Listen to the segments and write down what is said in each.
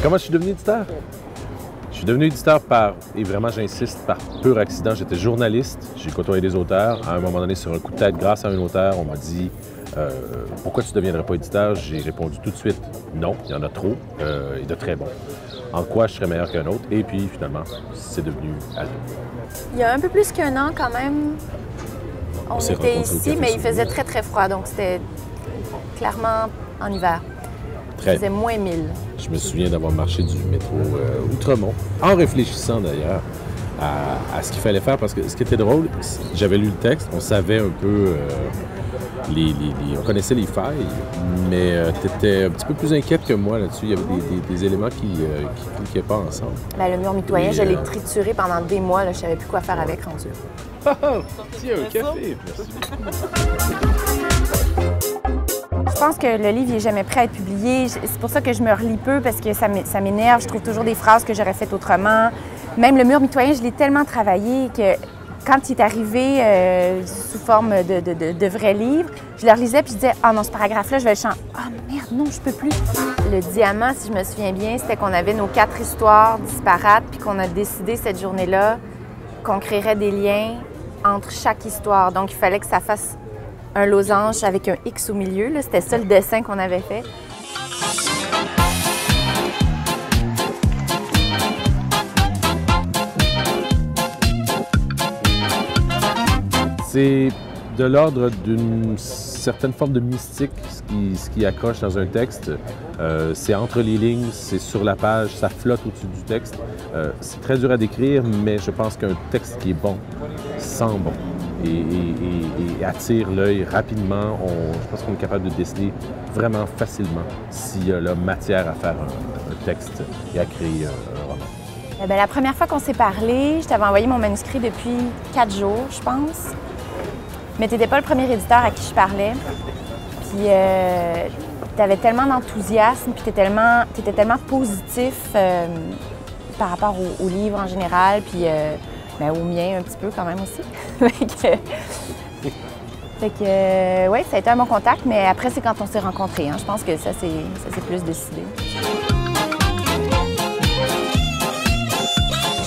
Comment je suis devenu éditeur? Je suis devenu éditeur et vraiment j'insiste, par pur accident. J'étais journaliste, j'ai côtoyé des auteurs. À un moment donné, sur un coup de tête, grâce à un auteur, on m'a dit pourquoi tu ne deviendrais pas éditeur? J'ai répondu tout de suite non, il y en a trop et de très bons. En quoi je serais meilleur qu'un autre? Et puis finalement, c'est devenu Aldo. Il y a un peu plus qu'un an quand même, on était ici, mais il faisait très très froid, donc c'était clairement en hiver. Il faisait moins 1000. Je me souviens d'avoir marché du métro Outremont, en réfléchissant d'ailleurs à ce qu'il fallait faire, parce que ce qui était drôle, j'avais lu le texte, on savait un peu, on connaissait les failles, mais tu étais un petit peu plus inquiète que moi là-dessus. Il y avait des éléments qui ne cliquaient pas ensemble. Bien, le mur mitoyen, je l'ai trituré pendant des mois, là, je ne savais plus quoi faire avec rendu. Tiens, un café, merci. Je pense que le livre n'est jamais prêt à être publié. C'est pour ça que je me relis peu, parce que ça m'énerve. Je trouve toujours des phrases que j'aurais faites autrement. Même le mur mitoyen, je l'ai tellement travaillé que quand il est arrivé sous forme de vrai livre, je le relisais puis je disais « Ah non, ce paragraphe-là, je vais le changer. Ah merde, non, je peux plus. » Le diamant, si je me souviens bien, c'était qu'on avait nos 4 histoires disparates puis qu'on a décidé cette journée-là qu'on créerait des liens entre chaque histoire. Donc, il fallait que ça fasse un losange avec un X au milieu. C'était ça le dessin qu'on avait fait. C'est de l'ordre d'une certaine forme de mystique, ce qui accroche dans un texte. C'est entre les lignes, c'est sur la page, ça flotte au-dessus du texte. C'est très dur à décrire, mais je pense qu'un texte qui est bon, sent bon et attire l'œil rapidement, je pense qu'on est capable de déceler vraiment facilement s'il y a la matière à faire un texte et à créer un roman. Bien, la première fois qu'on s'est parlé, je t'avais envoyé mon manuscrit depuis 4 jours, je pense. Mais tu n'étais pas le premier éditeur à qui je parlais. Puis tu avais tellement d'enthousiasme, puis tu étais tellement positif par rapport au livre en général, puis ben, au mien un petit peu quand même aussi. Fait que oui, ça a été un bon contact, mais après, c'est quand on s'est rencontrés. Hein. Je pense que ça s'est plus décidé.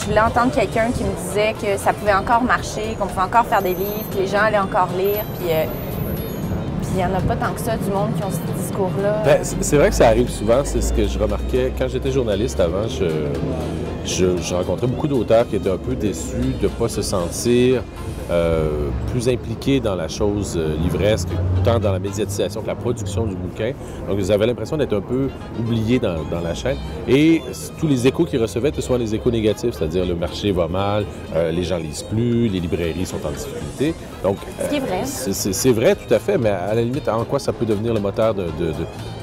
Je voulais entendre quelqu'un qui me disait que ça pouvait encore marcher, qu'on pouvait encore faire des livres, que les gens allaient encore lire, puis il n'y en a pas tant que ça du monde qui ont ce discours-là. Bien, c'est vrai que ça arrive souvent, c'est ce que je remarquais. Quand j'étais journaliste avant, je rencontrais beaucoup d'auteurs qui étaient un peu déçus de ne pas se sentir plus impliqués dans la chose livresque, tant dans la médiatisation que la production du bouquin. Donc, ils avaient l'impression d'être un peu oubliés dans la chaîne. Et tous les échos qu'ils recevaient étaient souvent des échos négatifs, c'est-à-dire le marché va mal, les gens lisent plus, les librairies sont en difficulté. Donc, ce qui est vrai. C'est vrai, tout à fait, mais à la limite, en quoi ça peut devenir le moteur de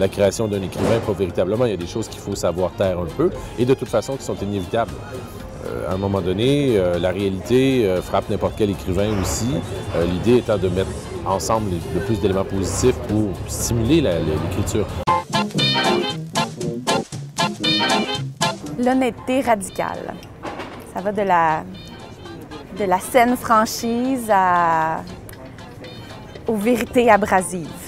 la création d'un écrivain? Pas véritablement. Il y a des choses qu'il faut savoir taire un peu et de toute façon qui sont inévitables. À un moment donné, la réalité frappe n'importe quel écrivain aussi. L'idée étant de mettre ensemble le plus d'éléments positifs pour stimuler l'écriture. L'honnêteté radicale. Ça va de la saine franchise aux vérités abrasives.